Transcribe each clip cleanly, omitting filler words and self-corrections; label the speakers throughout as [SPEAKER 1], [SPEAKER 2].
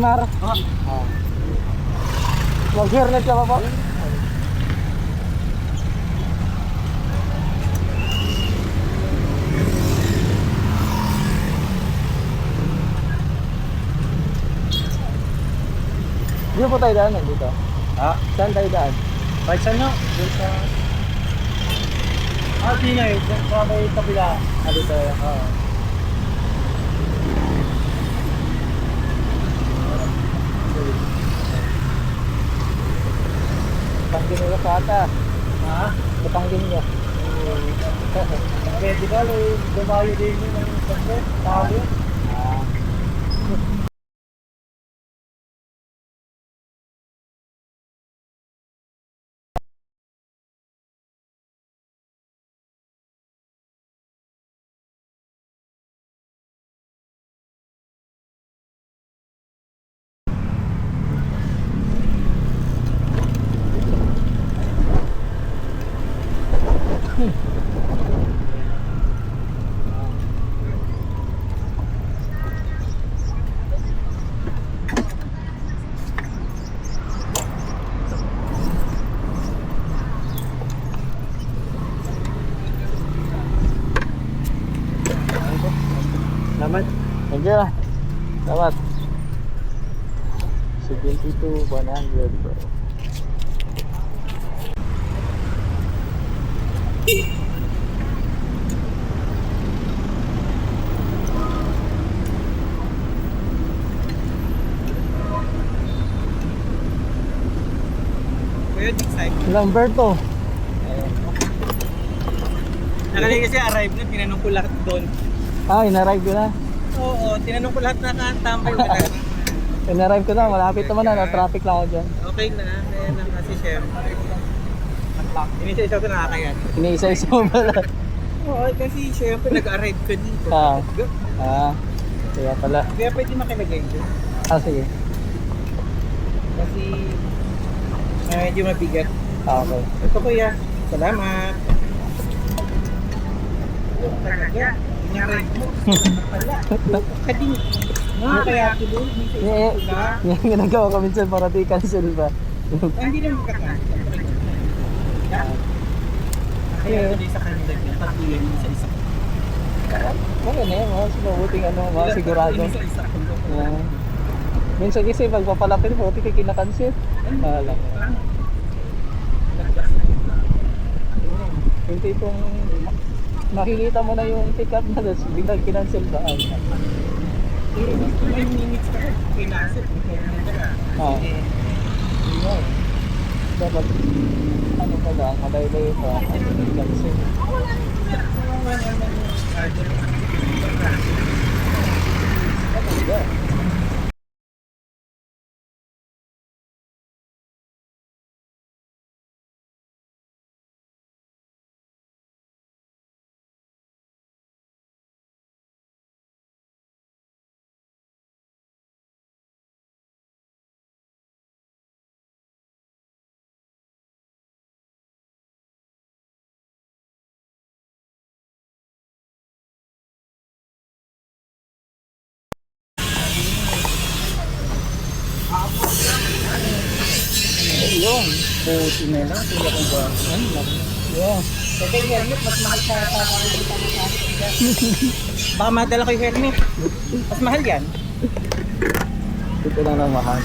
[SPEAKER 1] Neymar? Mag-hairnet ka pa po? Dito po tayo daan dito.
[SPEAKER 2] Ha?
[SPEAKER 1] Saan tayo daan?
[SPEAKER 2] Kahit saan no? Doon sa... di na eh. Doon sa may kabila.
[SPEAKER 1] Dito. Pangin nyo sa ata.
[SPEAKER 2] Ha?
[SPEAKER 1] Pangin nyo.
[SPEAKER 2] Pwede ka, dumayo din yun ng sasya. Tao yun. Salamat.
[SPEAKER 1] Thank you. Salamat. 72,100 bro. Lamberto.
[SPEAKER 2] Nakalagay kasi arrive na, tinanong ko lahat doon.
[SPEAKER 1] In-arrive ko na.
[SPEAKER 2] Oo, tinanong ko lahat na nakatambay mo na.
[SPEAKER 1] In-arrive ko na, malapit naman na, traffic lang ako dyan.
[SPEAKER 2] Okay na, ayan na kasi syempre. Inisa-isa ko nakakayat.
[SPEAKER 1] Iniisa-isa mo pala.
[SPEAKER 2] Oo, kasi syempre nag-arrive ka dito.
[SPEAKER 1] Kaya pala.
[SPEAKER 2] Kaya pwede makilagay dyan.
[SPEAKER 1] Sige.
[SPEAKER 2] Kasi medyo mabigat.
[SPEAKER 1] Okay.
[SPEAKER 2] Ito kuya, salamat. Talaga, in-arrive mo. Wala. Kading. Kaya tuloy,
[SPEAKER 1] Yung ginagawa ko minsan para di cancel ba?
[SPEAKER 2] hindi naman makakancel. Kaya tuloy sa kanila, patuloy mo sa isa.
[SPEAKER 1] Okay na yun, mabuting mga sigurado. Minsan kasi pagpapalapit mo, hindi ka kinakancel. Alam mo. Yung tipong makikita mo na yung pick up na tapos biglang kinancel ba?
[SPEAKER 2] 5 minutes ka, kinancel.
[SPEAKER 1] Dapat ano pa lang, malay-lay pa, cancel. Yung
[SPEAKER 2] Puti na lang, kuya kong ba?
[SPEAKER 1] yeah.
[SPEAKER 2] Kasi yung helmet, mas mahal sa kakalimutan mo sa baka madala ko yung helmet. Mas mahal yan.
[SPEAKER 1] Ito lang ang mahal.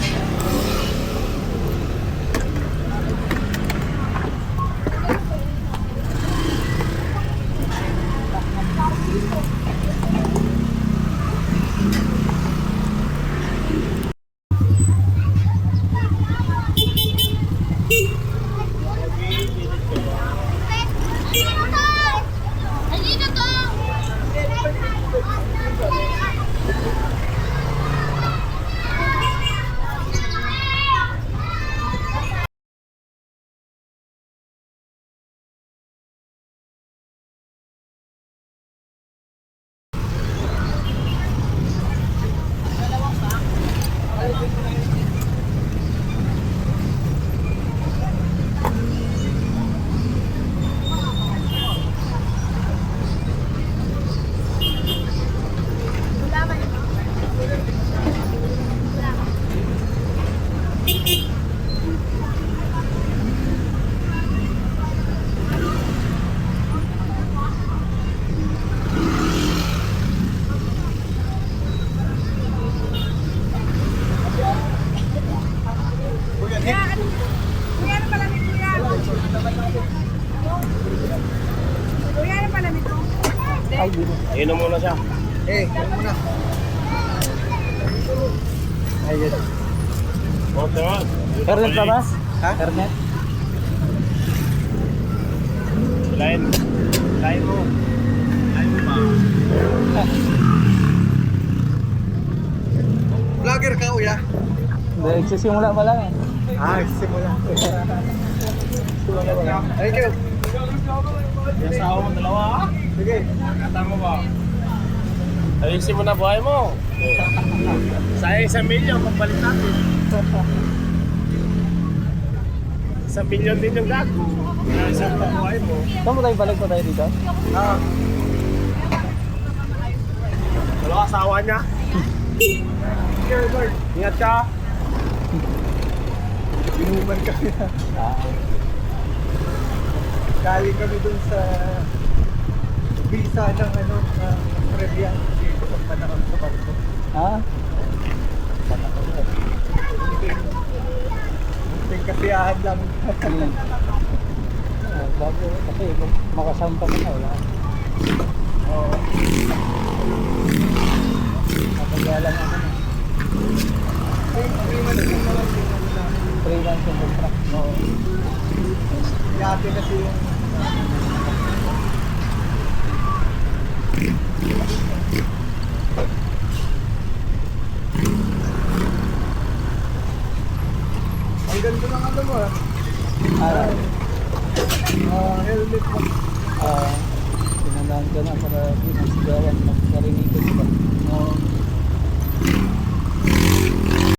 [SPEAKER 1] Ay, di na.
[SPEAKER 3] Ayun na muna siya.
[SPEAKER 2] Ayun muna. Ayun.
[SPEAKER 3] Motor on.
[SPEAKER 1] Hernet pa ba?
[SPEAKER 2] Ha?
[SPEAKER 1] Hernet?
[SPEAKER 3] Lain. Lain mo. Lain mo ba?
[SPEAKER 2] Vlogger ka, kuya?
[SPEAKER 1] Hindi, nagsisimula pa lang eh.
[SPEAKER 2] Simula. Thank you.
[SPEAKER 3] Yung asawa mo dalawa ha?
[SPEAKER 2] Sige.
[SPEAKER 3] Kata mo ba? Ayusin mo na buhay mo. Sayang 1 milyon kung balik natin. 1 milyon din yung gago. Ayusin mo na buhay mo.
[SPEAKER 1] Saan mo tayo balik pa tayo dito?
[SPEAKER 3] Dalawa asawa niya. Ingat ka.
[SPEAKER 2] Inuman kami na. Galing kami dun sa visa ng Australia. Dito sa panahon sa barko.
[SPEAKER 1] Ha?
[SPEAKER 2] Yung kasiyahan lang.
[SPEAKER 1] Bago, kasi makasampa ka na, wala.
[SPEAKER 2] Oo.
[SPEAKER 1] Napagalan ako na.
[SPEAKER 2] 3 months lang naman yung namin.
[SPEAKER 1] 3 months yung contract.
[SPEAKER 2] Oo. Yate kasi yung ang ganda ng ano mo ah.
[SPEAKER 1] Ah,
[SPEAKER 2] Helmet mo.
[SPEAKER 1] pinandaan ka na para pinasigawan, magkarinig ka ba?
[SPEAKER 2] Oo.